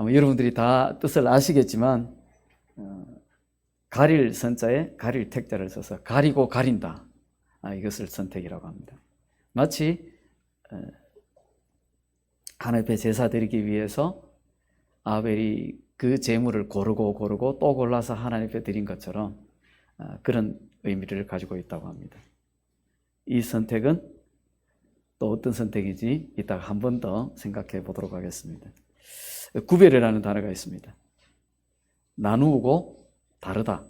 아마 여러분들이 다 뜻을 아시겠지만 가릴 선자에 가릴 택자를 써서 가리고 가린다, 이것을 선택이라고 합니다. 마치 하나님 앞에 제사 드리기 위해서 아벨이 그 제물을 고르고 또 골라서 하나님 앞에 드린 것처럼 그런 의미를 가지고 있다고 합니다. 이 선택은 또 어떤 선택인지 이따가 한 번 더 생각해 보도록 하겠습니다. 구별이라는 단어가 있습니다. 나누고 다르다,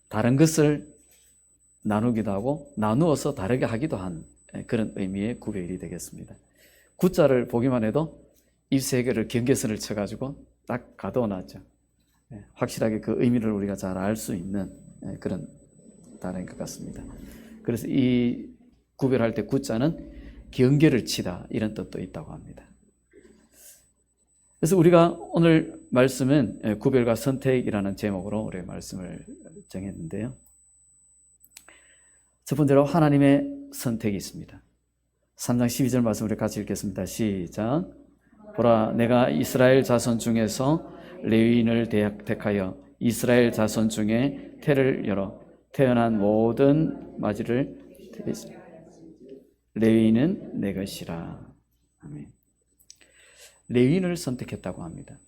다른 것을 나누기도 하고 나누어서 다르게 하기도 한 그런 의미의 구별이 되겠습니다. 구자를 보기만 해도 이 세 개를 경계선을 쳐가지고 딱 가둬 놨죠. 확실하게 그 의미를 우리가 잘 알 수 있는 그런 단어인 것 같습니다. 그래서 이 구별할 때 구자는 경계를 치다, 이런 뜻도 있다고 합니다. 그래서 우리가 오늘 말씀은 구별과 선택이라는 제목으로 우리 말씀을 정했는데요. 첫 번째로 하나님의 선택이 있습니다. 3장 12절 말씀 우리 같이 읽겠습니다. 시작. 보라, 내가 이스라엘 자손 중에서 레위인을 택하여 이스라엘 자손 중에 태를 열어 태어난 모든 마지를 레위인은 내 것이라. 아멘. 레위인을 선택했다고 합니다.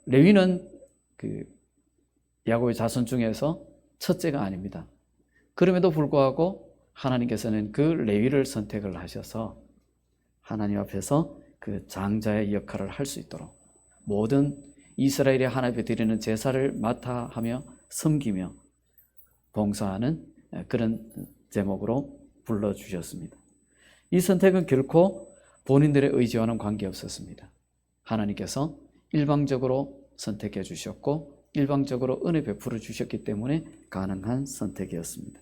레위는 야곱의 자손 중에서 첫째가 아닙니다. 그럼에도 불구하고 하나님께서는 그 레위를 선택을 하셔서 하나님 앞에서 그 장자의 역할을 할 수 있도록 모든 이스라엘의 하나님 앞에 드리는 제사를 맡아 하며 섬기며 봉사하는 그런 제목으로 불러주셨습니다. 이 선택은 결코 본인들의 의지와는 관계없었습니다. 하나님께서 일방적으로 선택해 주셨고 일방적으로 은혜 베풀어 주셨기 때문에 가능한 선택이었습니다.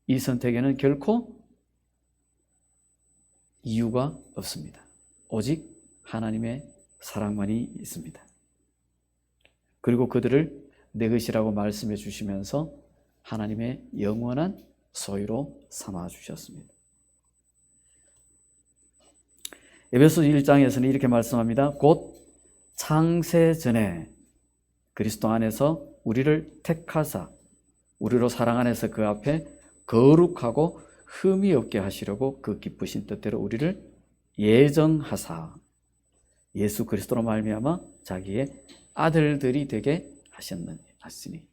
이 선택에는 결코 이유가 없습니다. 오직 하나님의 사랑만이 있습니다. 그리고 그들을 내 것이라고 말씀해 주시면서 하나님의 영원한 소유로 삼아 주셨습니다. 에베소 1장에서는 이렇게 말씀합니다. 곧 창세 전에 그리스도 안에서 우리를 택하사 우리로 사랑 안에서 그 앞에 거룩하고 흠이 없게 하시려고 그 기쁘신 뜻대로 우리를 예정하사 예수 그리스도로 말미암아 자기의 아들들이 되게 하시니.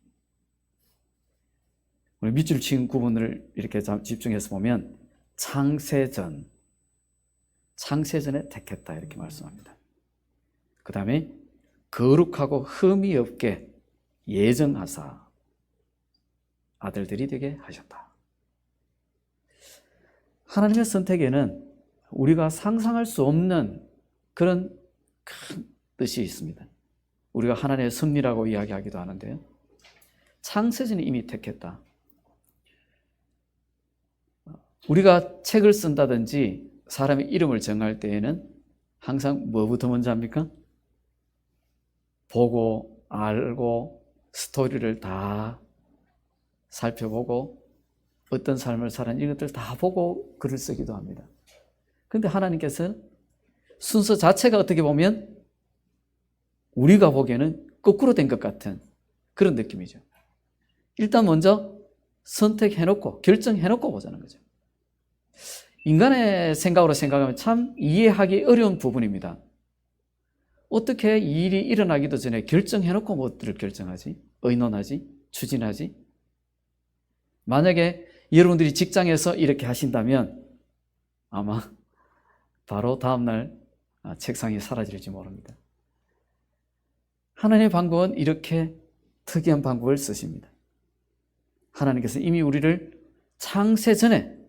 우리 밑줄 친 구분을 이렇게 집중해서 보면 창세전에 택했다, 이렇게 말씀합니다. 그 다음에 거룩하고 흠이 없게 예정하사 아들들이 되게 하셨다. 하나님의 선택에는 우리가 상상할 수 없는 그런 큰 뜻이 있습니다. 우리가 하나님의 섭리라고 이야기하기도 하는데요. 창세전에 이미 택했다. 우리가 책을 쓴다든지 사람의 이름을 정할 때에는 항상 뭐부터 먼저 합니까? 보고 알고 스토리를 다 살펴보고 어떤 삶을 살았는지 이것들 다 보고 글을 쓰기도 합니다. 그런데 하나님께서 순서 자체가 어떻게 보면 우리가 보기에는 거꾸로 된 것 같은 그런 느낌이죠. 일단 먼저 선택해놓고 결정해놓고 보자는 거죠. 인간의 생각으로 생각하면 참 이해하기 어려운 부분입니다. 어떻게 이 일이 일어나기도 전에 결정해놓고 뭐들을 결정하지? 의논하지? 추진하지? 만약에 여러분들이 직장에서 이렇게 하신다면 아마 바로 다음날 책상이 사라질지 모릅니다. 하나님의 방법은 이렇게 특이한 방법을 쓰십니다. 하나님께서 이미 우리를 창세 전에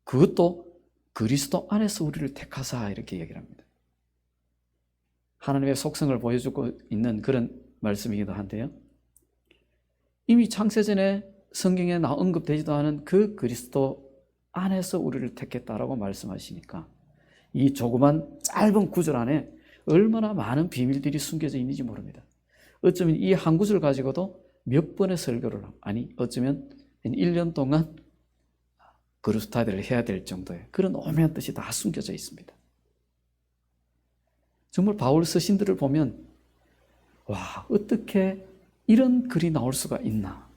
그것도 그리스도 안에서 우리를 택하사 이렇게 얘기를 합니다. 하나님의 속성을 보여주고 있는 그런 말씀이기도 한데요. 이미 창세전에 성경에 언급되지도 않은 그 그리스도 안에서 우리를 택했다라고 말씀하시니까 이 조그만 짧은 구절 안에 얼마나 많은 비밀들이 숨겨져 있는지 모릅니다. 어쩌면 이 한 구절 가지고도 몇 번의 설교를 어쩌면 1년 동안 그루스타드를 해야 될 정도의 그런 오묘한 뜻이 다 숨겨져 있습니다. 정말 바울 서신들을 보면 와, 어떻게 이런 글이 나올 수가 있나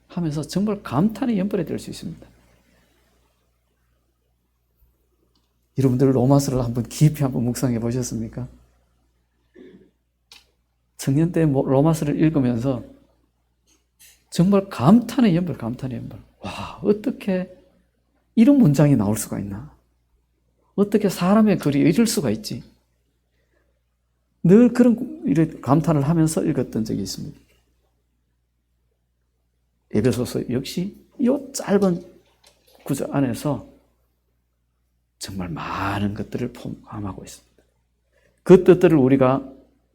하면서 정말 감탄의 연벌이 될 수 있습니다. 여러분들 로마서를 한번 깊이 한번 묵상해 보셨습니까? 청년 때 로마서를 읽으면서 정말 감탄의 연벌. 와, 어떻게 이런 문장이 나올 수가 있나? 어떻게 사람의 글이 이럴 수가 있지? 늘 그런 이런 감탄을 하면서 읽었던 적이 있습니다. 에베소서 역시 이 짧은 구절 안에서 정말 많은 것들을 포함하고 있습니다. 그 뜻들을 우리가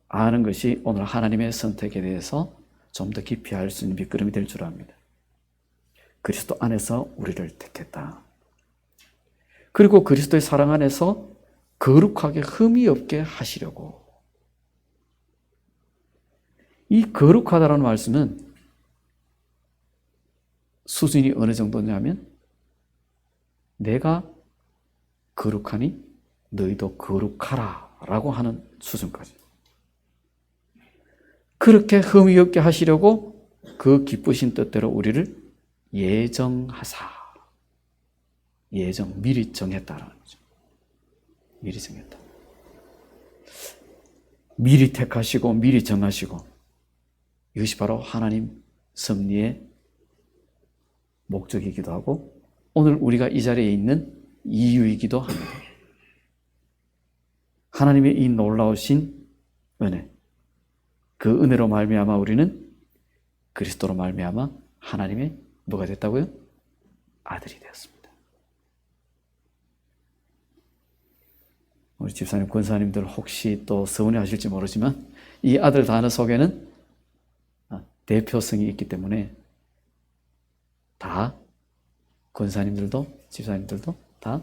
아는 것이 오늘 하나님의 선택에 대해서 좀 더 깊이 알 수 있는 밑거름이 될 줄 압니다. 그리스도 안에서 우리를 택했다. 그리고 그리스도의 사랑 안에서 거룩하게 흠이 없게 하시려고. 이 거룩하다라는 말씀은 수준이 어느 정도냐면 내가 거룩하니 너희도 거룩하라 라고 하는 수준까지. 그렇게 흠이 없게 하시려고 그 기쁘신 뜻대로 우리를 예정하사. 미리 정했다라는 거죠. 미리 정했다. 미리 택하시고 미리 정하시고 이것이 바로 하나님 섭리의 목적이기도 하고 오늘 우리가 이 자리에 있는 이유이기도 합니다. 하나님의 이 놀라우신 은혜, 그 은혜로 말미암아 우리는 그리스도로 말미암아 하나님의 뭐가 됐다고요? 아들이 되었습니다. 우리 집사님, 권사님들 혹시 또 서운해하실지 모르지만 이 아들 단어 속에는 대표성이 있기 때문에 다 권사님들도 집사님들도 다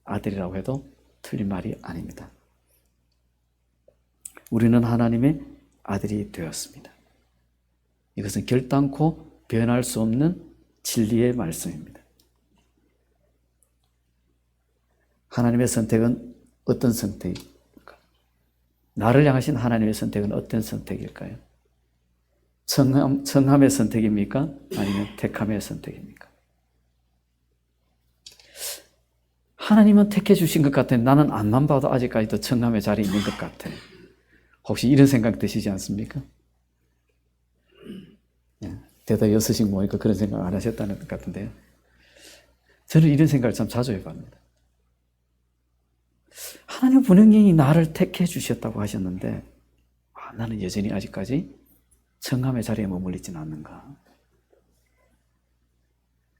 아들이라고 해도 틀린 말이 아닙니다. 우리는 하나님의 아들이 되었습니다. 이것은 결단코 변할 수 없는 진리의 말씀입니다. 하나님의 선택은 어떤 선택일까? 나를 향하신 하나님의 선택은 어떤 선택일까요? 청함의 선택입니까? 아니면 택함의 선택입니까? 하나님은 택해 주신 것 같아. 나는 앞만 봐도 아직까지도 청함의 자리에 있는 것 같아. 혹시 이런 생각 드시지 않습니까? 대답 6씩 모이니까 그런 생각 안 하셨다는 것 같은데요. 저는 이런 생각을 참 자주 해봅니다. 하나님 분명히 나를 택해 주셨다고 하셨는데 나는 여전히 아직까지 청함의 자리에 머물러 있지는 않는가.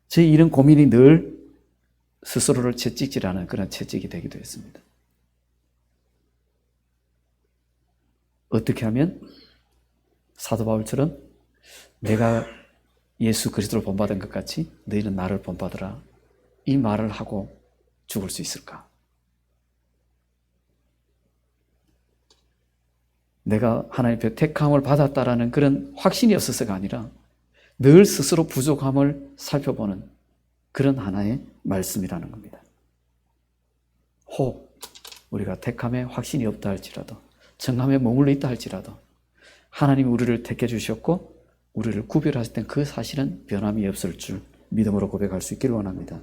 제 이런 고민이 늘 스스로를 채찍질하는 그런 채찍이 되기도 했습니다. 어떻게 하면 사도 바울처럼 내가 예수 그리스도를 본받은 것 같이 너희는 나를 본받으라 이 말을 하고 죽을 수 있을까? 내가 하나님의 택함을 받았다라는 그런 확신이 없어서가 아니라 늘 스스로 부족함을 살펴보는 그런 하나의 말씀이라는 겁니다. 혹 우리가 택함에 확신이 없다 할지라도 정함에 머물러 있다 할지라도 하나님이 우리를 택해 주셨고 우리를 구별하실 땐 그 사실은 변함이 없을 줄 믿음으로 고백할 수 있기를 원합니다.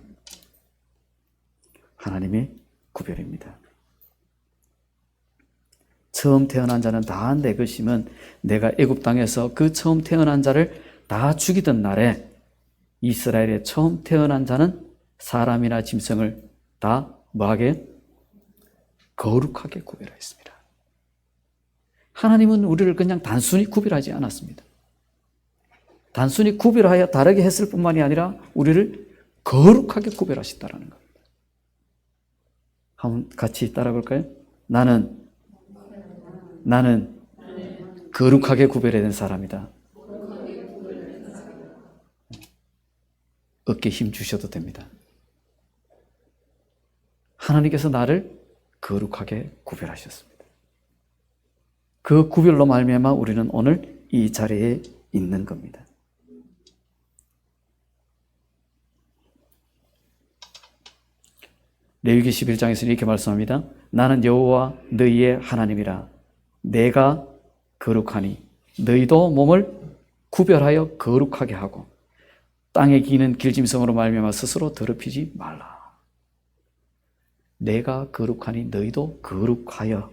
하나님의 구별입니다. 처음 태어난 자는 다 내 것이면 내가 애굽 땅에서 그 처음 태어난 자를 다 죽이던 날에 이스라엘의 처음 태어난 자는 사람이나 짐승을 다 뭐하게? 거룩하게 구별하였습니다. 하나님은 우리를 그냥 단순히 구별하지 않았습니다. 단순히 구별하여 다르게 했을 뿐만이 아니라 우리를 거룩하게 구별하셨다는 겁니다. 한번 같이 따라 볼까요? 나는 거룩하게 구별된 사람이다. 어깨에 힘 주셔도 됩니다. 하나님께서 나를 거룩하게 구별하셨습니다. 그 구별로 말미암아 우리는 오늘 이 자리에 있는 겁니다. 레위기 11장에서 이렇게 말씀합니다. 나는 여호와 너희의 하나님이라. 내가 거룩하니 너희도 몸을 구별하여 거룩하게 하고 땅에 기는 길짐승으로 말미암아 스스로 더럽히지 말라. 내가 거룩하니 너희도 거룩하여,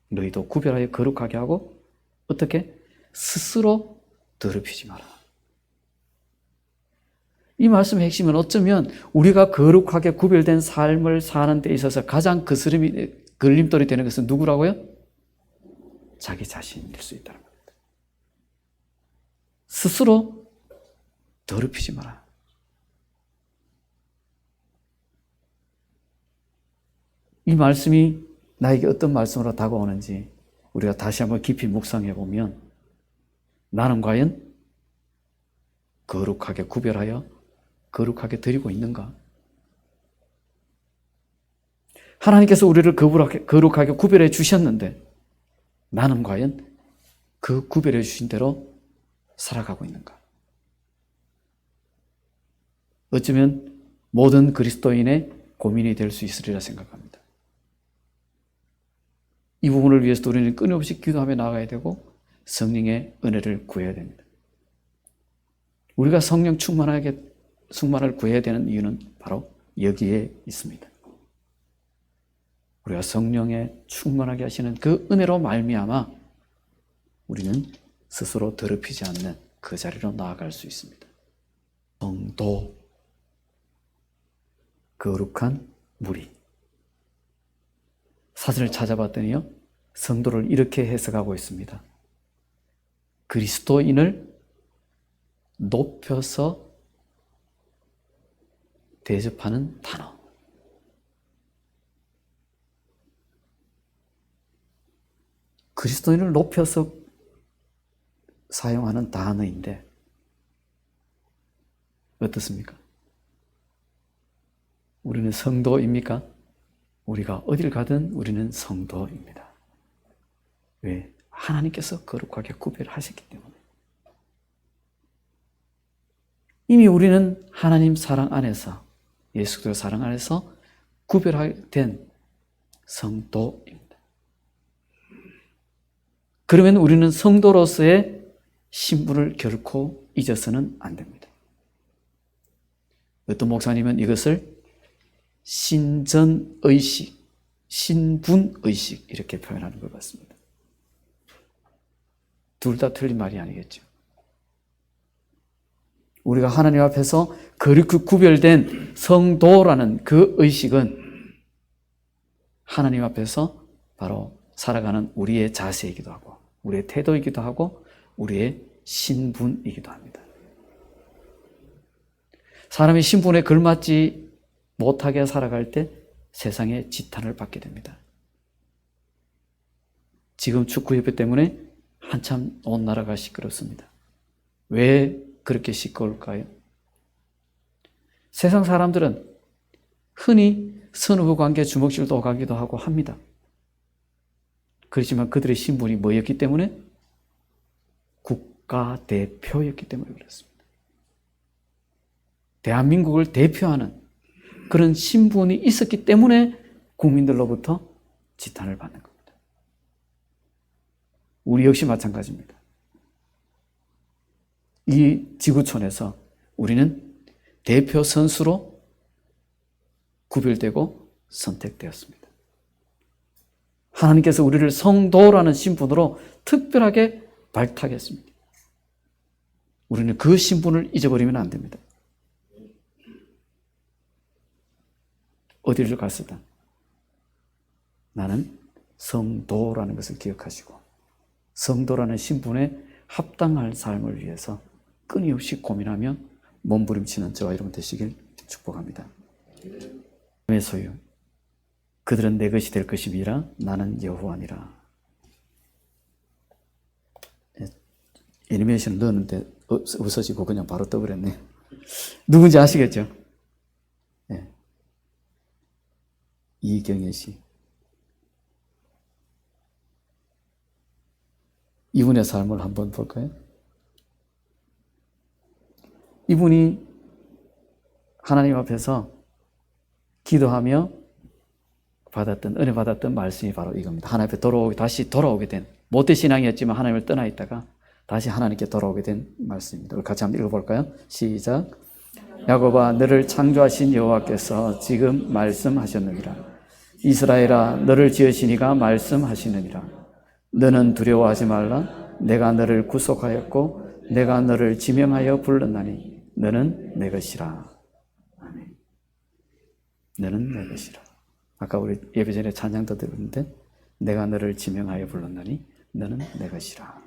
너희도 구별하여 거룩하게 하고 어떻게? 스스로 더럽히지 마라. 이 말씀의 핵심은 어쩌면 우리가 거룩하게 구별된 삶을 사는 데 있어서 가장 걸림돌이 되는 것은 누구라고요? 자기 자신일 수 있다는 겁니다. 스스로 더럽히지 마라. 이 말씀이 나에게 어떤 말씀으로 다가오는지 우리가 다시 한번 깊이 묵상해 보면 나는 과연 거룩하게 구별하여 거룩하게 드리고 있는가? 하나님께서 우리를 거룩하게 구별해 주셨는데 나는 과연 그 구별해 주신 대로 살아가고 있는가? 어쩌면 모든 그리스도인의 고민이 될 수 있으리라 생각합니다. 이 부분을 위해서 우리는 끊임없이 기도하며 나아가야 되고 성령의 은혜를 구해야 됩니다. 우리가 성령 충만을 구해야 되는 이유는 바로 여기에 있습니다. 우리가 성령에 충만하게 하시는 그 은혜로 말미암아 우리는 스스로 더럽히지 않는 그 자리로 나아갈 수 있습니다. 성도, 거룩한 무리. 사전을 찾아봤더니요, 성도를 이렇게 해석하고 있습니다. 그리스도인을 높여서 대접하는 단어. 그리스도인을 높여서 사용하는 단어인데 어떻습니까? 우리는 성도입니까? 우리가 어딜 가든 우리는 성도입니다. 왜? 하나님께서 거룩하게 구별하셨기 때문에. 이미 우리는 하나님 사랑 안에서, 예수 그리스도 사랑 안에서 구별된 성도입니다. 그러면 우리는 성도로서의 신분을 결코 잊어서는 안 됩니다. 어떤 목사님은 이것을 신전의식, 신분의식 이렇게 표현하는 것 같습니다. 둘 다 틀린 말이 아니겠죠. 우리가 하나님 앞에서 그렇게 구별된 성도라는 그 의식은 하나님 앞에서 바로 살아가는 우리의 자세이기도 하고 우리의 태도이기도 하고 우리의 신분이기도 합니다. 사람이 신분에 걸맞지 못하게 살아갈 때 세상에 지탄을 받게 됩니다. 지금 축구협회 때문에 한참 온 나라가 시끄럽습니다. 왜 그렇게 시끄러울까요? 세상 사람들은 흔히 선후배 관계 주먹질도 가기도 하고 합니다. 그렇지만 그들의 신분이 뭐였기 때문에? 국가대표였기 때문에 그렇습니다. 대한민국을 대표하는 그런 신분이 있었기 때문에 국민들로부터 지탄을 받는 겁니다. 우리 역시 마찬가지입니다. 이 지구촌에서 우리는 대표 선수로 구별되고 선택되었습니다. 하나님께서 우리를 성도라는 신분으로 특별하게 발탁했습니다. 우리는 그 신분을 잊어버리면 안 됩니다. 어디를 갔으든 나는 성도라는 것을 기억하시고 성도라는 신분에 합당할 삶을 위해서 끊임없이 고민하며 몸부림치는 저와 여러분 되시길 축복합니다. 내 소유 그들은 내 것이 될 것임이라 나는 여호와니라. 애니메이션을 넣었는데 없어지고 그냥 바로 떠버렸네. 누군지 아시겠죠? 네. 이경혜 씨. 이분의 삶을 한번 볼까요? 이분이 하나님 앞에서 기도하며 받았던, 은혜 받았던 말씀이 바로 이겁니다. 하나님 앞에 다시 돌아오게 된, 못된 신앙이었지만 하나님을 떠나 있다가 다시 하나님께 돌아오게 된 말씀입니다. 우리 같이 한번 읽어볼까요? 시작. 야곱아, 너를 창조하신 여호와께서 지금 말씀하셨느니라. 이스라엘아, 너를 지으신 이가 말씀하시느니라. 너는 두려워하지 말라. 내가 너를 구속하였고 내가 너를 지명하여 불렀나니 너는 내 것이라. 아멘. 너는 내 것이라. 아까 우리 예배 전에 찬양도 들었는데 내가 너를 지명하여 불렀나니 너는 내 것이라.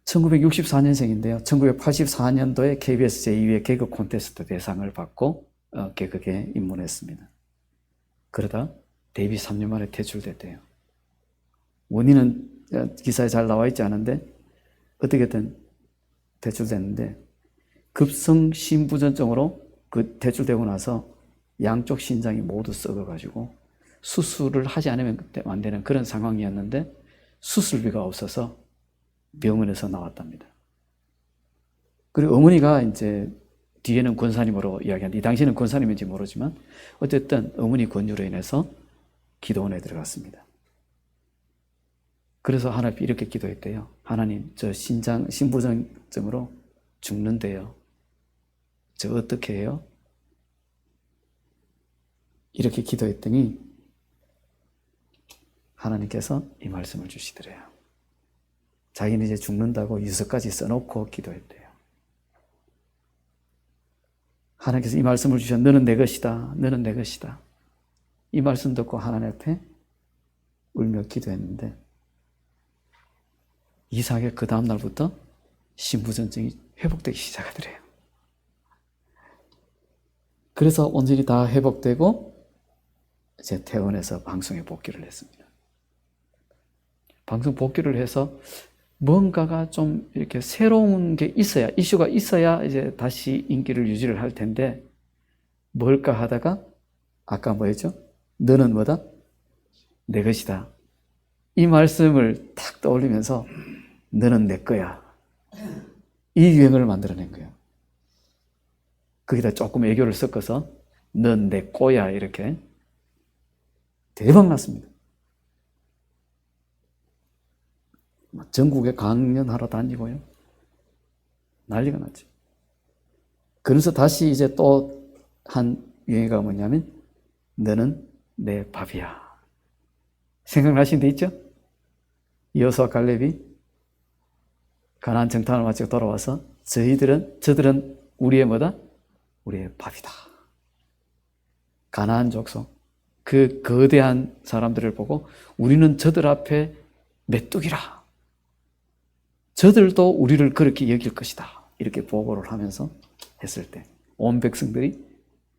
1964년생인데요. 1984년도에 KBS 제2회 개그 콘테스트 대상을 받고 개그에 입문했습니다. 그러다 데뷔 3년 만에 퇴출됐대요. 원인은 기사에 잘 나와 있지 않은데 어떻게든 퇴출됐는데 급성 신부전증으로 그 퇴출되고 나서 양쪽 신장이 모두 썩어가지고 수술을 하지 않으면 안 되는 그런 상황이었는데 수술비가 없어서 병원에서 나왔답니다. 그리고 어머니가 이제 뒤에는 권사님으로 이야기하는데 이 당시에는 권사님인지 모르지만 어쨌든 어머니 권유로 인해서 기도원에 들어갔습니다. 그래서 하나님 이렇게 기도했대요. 하나님, 저 신부전증으로 죽는데요. 저 어떻게 해요? 이렇게 기도했더니 하나님께서 이 말씀을 주시더래요. 자기는 이제 죽는다고 유서까지 써놓고 기도했대요. 하나님께서 이 말씀을 주셔. 너는 내 것이다. 너는 내 것이다. 이 말씀 듣고 하나님 앞에 울며 기도했는데 이상하게 그 다음 날부터 신부전증이 회복되기 시작하더래요. 그래서 온전히 다 회복되고 이제 퇴원해서 방송에 복귀를 했습니다. 방송 복귀를 해서 뭔가가 좀 이렇게 새로운 게 있어야, 이슈가 있어야 이제 다시 인기를 유지를 할 텐데 뭘까 하다가 아까 뭐였죠? 너는 뭐다? 내 것이다. 이 말씀을 탁 떠올리면서 너는 내 거야. 이 유행을 만들어낸 거예요. 거기다 조금 애교를 섞어서 넌 내 거야 이렇게 대박 났습니다. 전국에 강연하러 다니고요. 난리가 났죠. 그래서 다시 이제 또 한 유행어가 뭐냐면 너는 내 밥이야. 생각나신 데 있죠? 여호수아 갈렙이 가나안 정탐을 마치고 돌아와서 저들은 우리의 뭐다? 우리의 밥이다. 가나안 족속 그 거대한 사람들을 보고 우리는 저들 앞에 메뚜기라. 저들도 우리를 그렇게 여길 것이다. 이렇게 보고를 하면서 했을 때 온 백성들이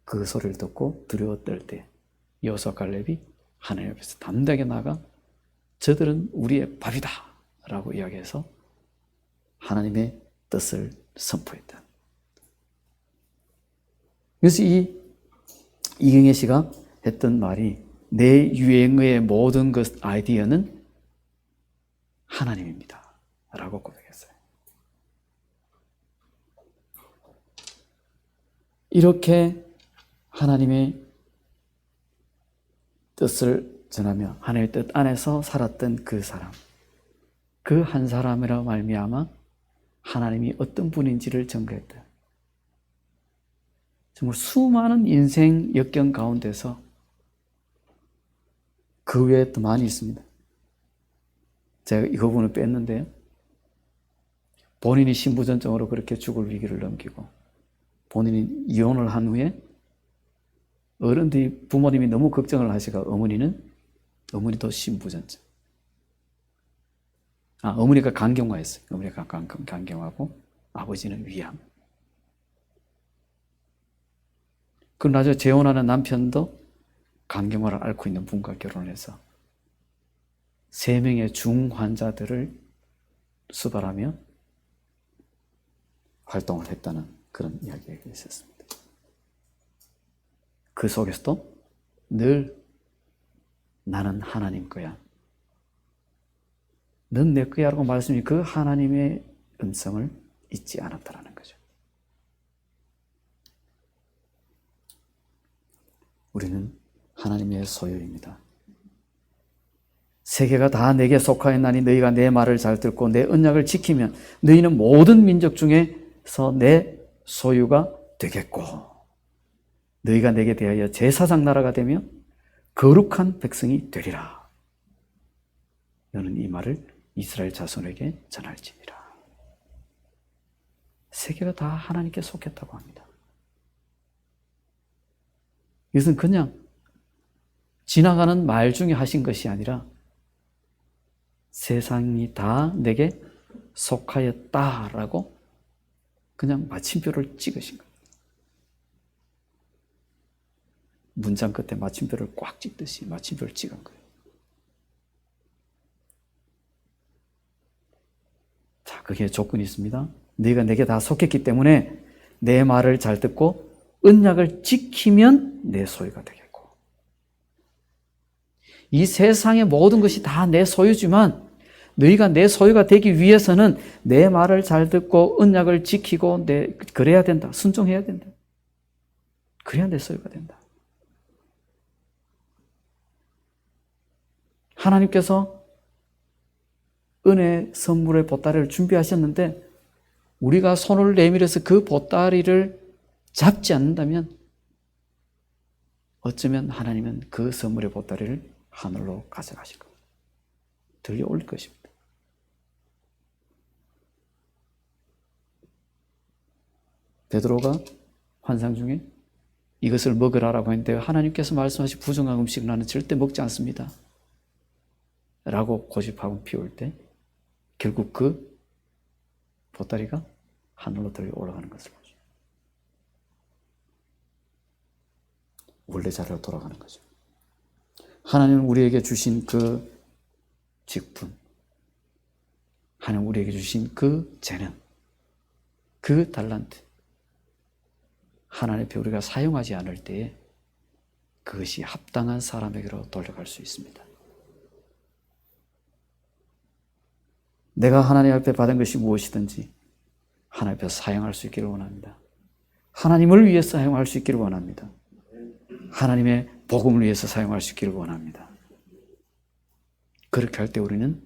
그 소리를 듣고 두려워 떨 때 여호수아 갈렙이 하나님 앞에서 담대하게 나가 저들은 우리의 밥이다 라고 이야기해서 하나님의 뜻을 선포했다. 그래서 이 이경혜 씨가 했던 말이 내 유행의 모든 것 아이디어는 하나님입니다 라고 고백했어요. 이렇게 하나님의 뜻을 전하며 하나님의 뜻 안에서 살았던 그 사람, 그 한 사람이라 말미암아 하나님이 어떤 분인지를 증거했다. 정말 수많은 인생 역경 가운데서 그 외에 더 많이 있습니다. 제가 이 부분을 뺐는데요. 본인이 신부전증으로 그렇게 죽을 위기를 넘기고 본인이 이혼을 한 후에 어른들이 부모님이 너무 걱정을 하시고 어머니도 신부전증. 어머니가 간경화했어요. 어머니가 간경화하고 아버지는 위암. 그리고 나중에 재혼하는 남편도 간경화를 앓고 있는 분과 결혼해서 3명의 중환자들을 수발하며 활동을 했다는 그런 이야기가 있었습니다. 그 속에서도 늘 나는 하나님 거야. 넌 내 거야 라고 말씀이 그 하나님의 음성을 잊지 않았다라는 거죠. 우리는 하나님의 소유입니다. 세계가 다 내게 속하였나니 너희가 내 말을 잘 듣고 내 언약을 지키면 너희는 모든 민족 중에서 내 소유가 되겠고 너희가 내게 대하여 제사장 나라가 되며 거룩한 백성이 되리라. 너는 이 말을 이스라엘 자손에게 전할지니라. 세계가 다 하나님께 속했다고 합니다. 이것은 그냥 지나가는 말 중에 하신 것이 아니라 세상이 다 내게 속하였다라고 그냥 마침표를 찍으신 거예요. 문장 끝에 마침표를 꽉 찍듯이 마침표를 찍은 거예요. 자, 그게 조건이 있습니다. 너희가 내게 다 속했기 때문에 내 말을 잘 듣고 언약을 지키면 내 소유가 되겠고, 이 세상의 모든 것이 다 내 소유지만 너희가 내 소유가 되기 위해서는 내 말을 잘 듣고 언약을 지키고 그래야 된다. 순종해야 된다. 그래야 내 소유가 된다. 하나님께서 은혜 선물의 보따리를 준비하셨는데 우리가 손을 내밀어서 그 보따리를 잡지 않는다면 어쩌면 하나님은 그 선물의 보따리를 하늘로 가져가실 겁니다. 들려 올릴 것입니다. 베드로가 환상 중에 이것을 먹으라라고 했는데 하나님께서 말씀하신 부정한 음식은 나는 절대 먹지 않습니다 라고 고집하고 피울 때 결국 그 보따리가 하늘로 들려 올라가는 것을 보죠. 원래 자리로 돌아가는 거죠. 하나님은 우리에게 주신 그 직분, 하나님 우리에게 주신 그 재능, 그 달란트, 하나님 앞에 우리가 사용하지 않을 때에 그것이 합당한 사람에게로 돌려갈 수 있습니다. 내가 하나님 앞에 받은 것이 무엇이든지 하나님 앞에 사용할 수 있기를 원합니다. 하나님을 위해서 사용할 수 있기를 원합니다. 하나님의 복음을 위해서 사용할 수 있기를 원합니다. 그렇게 할 때 우리는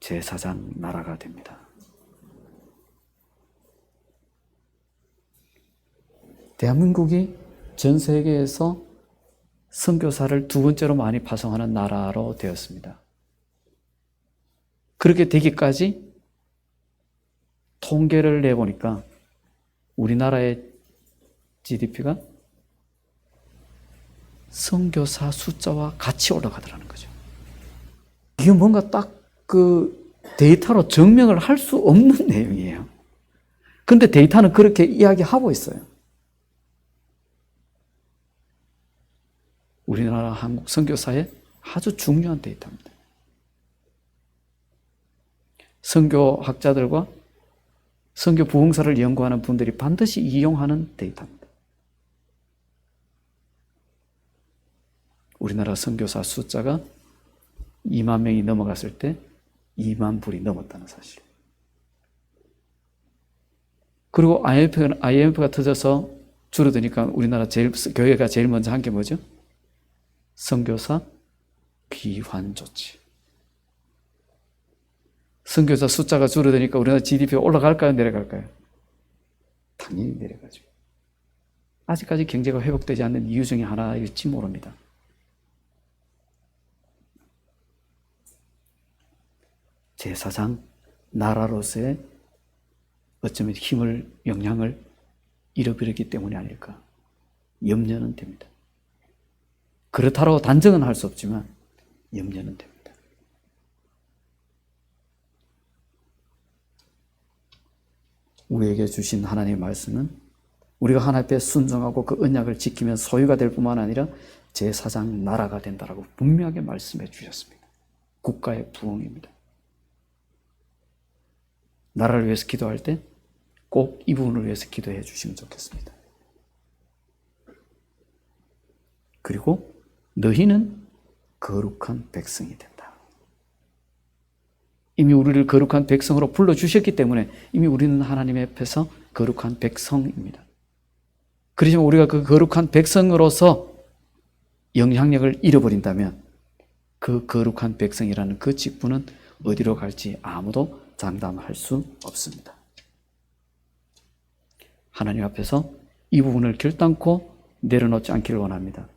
제사장 나라가 됩니다. 대한민국이 전 세계에서 선교사를 두 번째로 많이 파송하는 나라로 되었습니다. 그렇게 되기까지 통계를 내보니까 우리나라의 GDP가 선교사 숫자와 같이 올라가더라는 거죠. 이게 뭔가 딱 그 데이터로 증명을 할 수 없는 내용이에요. 그런데 데이터는 그렇게 이야기하고 있어요. 우리나라 한국 선교사의 아주 중요한 데이터입니다. 선교학자들과 선교 부흥사를 연구하는 분들이 반드시 이용하는 데이터입니다. 우리나라 선교사 숫자가 2만 명이 넘어갔을 때 2만 불이 넘었다는 사실. 그리고 IMF가 터져서 줄어드니까 우리나라 교회가 제일 먼저 한 게 뭐죠? 선교사 귀환 조치. 선교사 숫자가 줄어드니까 우리나라 GDP가 올라갈까요? 내려갈까요? 당연히 내려가죠. 아직까지 경제가 회복되지 않는 이유 중에 하나일지 모릅니다. 제사장 나라로서의 어쩌면 힘을, 영향을 잃어버렸기 때문이 아닐까 염려는 됩니다. 그렇다고 단정은 할 수 없지만 염려는 됩니다. 우리에게 주신 하나님의 말씀은 우리가 하나님 앞에 순종하고 그 언약을 지키면 소유가 될 뿐만 아니라 제사장 나라가 된다라고 분명하게 말씀해 주셨습니다. 국가의 부흥입니다. 나라를 위해서 기도할 때 꼭 이 부분을 위해서 기도해 주시면 좋겠습니다. 그리고 너희는 거룩한 백성이 된다. 이미 우리를 거룩한 백성으로 불러주셨기 때문에 이미 우리는 하나님 앞에서 거룩한 백성입니다. 그렇지만 우리가 그 거룩한 백성으로서 영향력을 잃어버린다면 그 거룩한 백성이라는 그 직분은 어디로 갈지 아무도 장담할 수 없습니다. 하나님 앞에서 이 부분을 결단코 내려놓지 않기를 원합니다.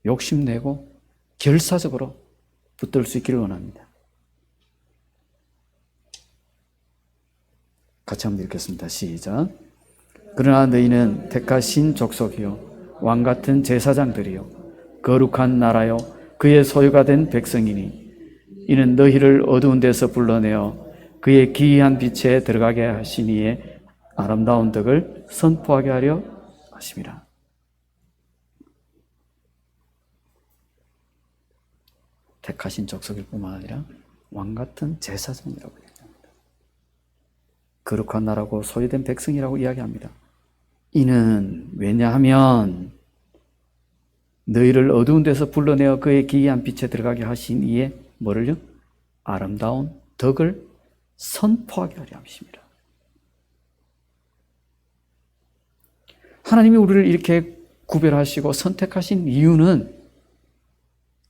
욕심내고 결사적으로 붙들 수 있기를 원합니다. 같이 한번 읽겠습니다. 시작. 그러나 너희는 택하신 족속이요 왕같은 제사장들이요 거룩한 나라요 그의 소유가 된 백성이니 이는 너희를 어두운 데서 불러내어 그의 기이한 빛에 들어가게 하시니에 아름다운 덕을 선포하게 하려 하심이라. 택하신 족속일 뿐만 아니라 왕같은 제사장이라고 얘기합니다. 거룩한 나라고 소유된 백성이라고 이야기합니다. 이는 왜냐하면 너희를 어두운 데서 불러내어 그의 기이한 빛에 들어가게 하신 이에 뭐를요? 아름다운 덕을 선포하게 하려 하심이라. 하나님이 우리를 이렇게 구별하시고 선택하신 이유는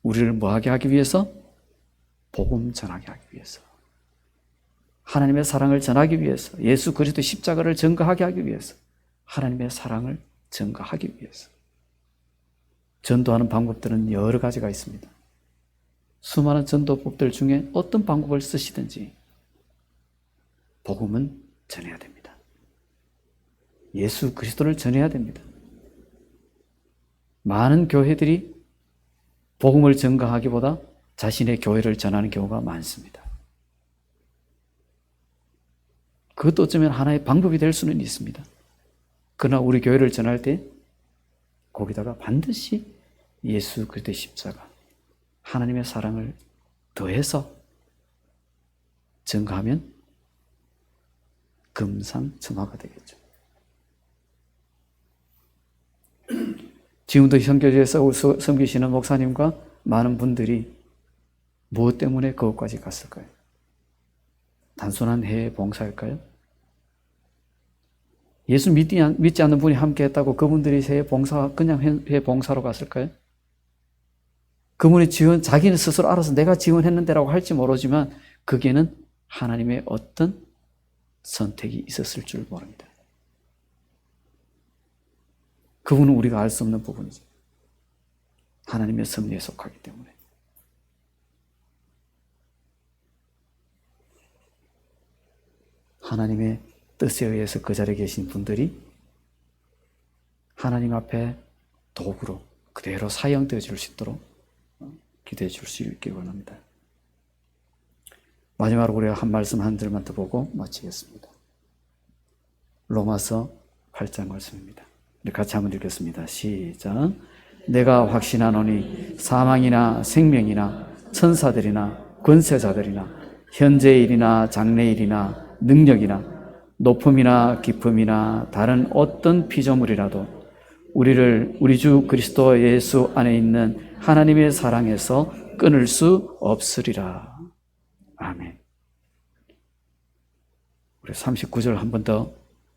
우리를 뭐하게 하기 위해서? 복음 전하게 하기 위해서. 하나님의 사랑을 전하기 위해서. 예수 그리스도의 십자가를 증거하게 하기 위해서. 하나님의 사랑을 증거하기 위해서. 전도하는 방법들은 여러 가지가 있습니다. 수많은 전도법들 중에 어떤 방법을 쓰시든지 복음은 전해야 됩니다. 예수 그리스도를 전해야 됩니다. 많은 교회들이 복음을 증거하기보다 자신의 교회를 전하는 경우가 많습니다. 그것도 어쩌면 하나의 방법이 될 수는 있습니다. 그러나 우리 교회를 전할 때 거기다가 반드시 예수 그리스도의 십자가, 하나님의 사랑을 더해서 증거하면 금상첨화가 되겠죠. 지금도 선교지에서 섬기시는 목사님과 많은 분들이 무엇 때문에 그것까지 갔을까요? 단순한 해외 봉사일까요? 예수 믿지 않는 분이 함께 했다고 그분들이 그냥 해외 봉사로 갔을까요? 그분이 자기는 스스로 알아서 내가 지원했는데라고 할지 모르지만 그게는 하나님의 어떤 선택이 있었을 줄 모릅니다. 그분은 우리가 알 수 없는 부분이죠. 하나님의 섭리에 속하기 때문에. 하나님의 뜻에 의해서 그 자리에 계신 분들이 하나님 앞에 도구로 그대로 사용되어 줄 수 있도록 기도해 줄 수 있기 원합니다. 마지막으로 우리가 한 말씀 한 줄만 더 보고 마치겠습니다. 로마서 8장 말씀입니다. 우리 같이 한번 읽겠습니다. 시작. 내가 확신하노니 사망이나 생명이나 천사들이나 권세자들이나 현재의 일이나 장래의 일이나 능력이나 높음이나 깊음이나 다른 어떤 피조물이라도 우리를 우리 주 그리스도 예수 안에 있는 하나님의 사랑에서 끊을 수 없으리라. 아멘. 우리 39절 한 번 더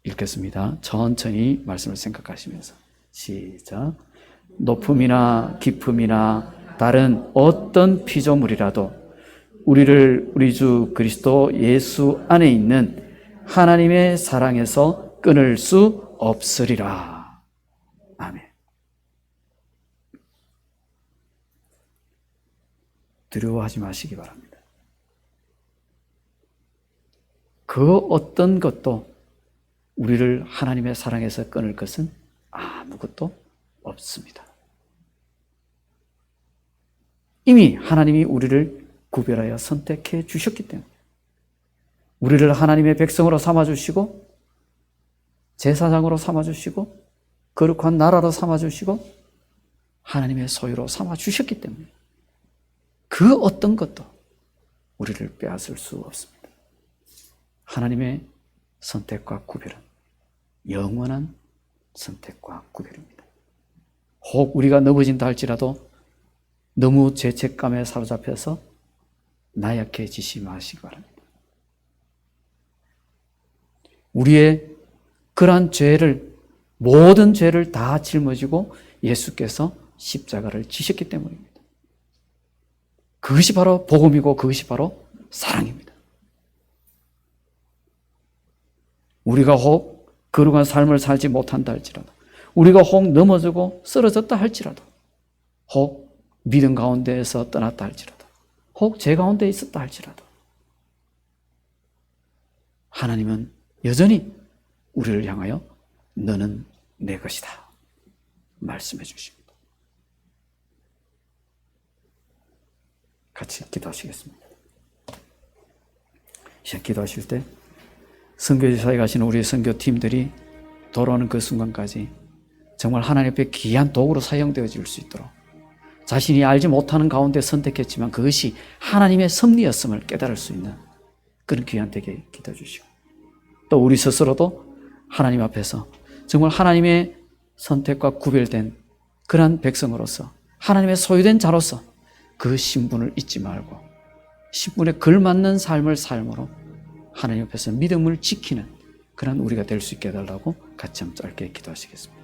읽겠습니다. 천천히 말씀을 생각하시면서 시작. 높음이나 깊음이나 다른 어떤 피조물이라도 우리를 우리 주 그리스도 예수 안에 있는 하나님의 사랑에서 끊을 수 없으리라. 아멘. 두려워하지 마시기 바랍니다. 그 어떤 것도 우리를 하나님의 사랑에서 끊을 것은 아무것도 없습니다. 이미 하나님이 우리를 구별하여 선택해 주셨기 때문에 우리를 하나님의 백성으로 삼아주시고 제사장으로 삼아주시고 거룩한 나라로 삼아주시고 하나님의 소유로 삼아주셨기 때문에 그 어떤 것도 우리를 빼앗을 수 없습니다. 하나님의 선택과 구별은 영원한 선택과 구별입니다. 혹 우리가 넘어진다 할지라도 너무 죄책감에 사로잡혀서 나약해지지 마시기 바랍니다. 우리의 그러한 죄를, 모든 죄를 다 짊어지고 예수께서 십자가를 지셨기 때문입니다. 그것이 바로 복음이고 그것이 바로 사랑입니다. 우리가 혹 거룩한 삶을 살지 못한다 할지라도, 우리가 혹 넘어지고 쓰러졌다 할지라도, 혹 믿음 가운데에서 떠났다 할지라도, 혹 죄 가운데 있었다 할지라도, 하나님은 여전히 우리를 향하여 너는 내 것이다 말씀해 주십니다. 같이 기도하시겠습니다. 기도하실 때 선교지사에 가시는 우리 선교팀들이 돌아오는 그 순간까지 정말 하나님 앞에 귀한 도구로 사용되어질 수 있도록, 자신이 알지 못하는 가운데 선택했지만 그것이 하나님의 섭리였음을 깨달을 수 있는 그런 귀한 되게 기도해 주시고, 또 우리 스스로도 하나님 앞에서 정말 하나님의 선택과 구별된 그러한 백성으로서, 하나님의 소유된 자로서 그 신분을 잊지 말고 신분에 걸맞는 삶을 삶으로 하나님 앞에서 믿음을 지키는 그런 우리가 될 수 있게 해달라고 같이 한번 짧게 기도하시겠습니다.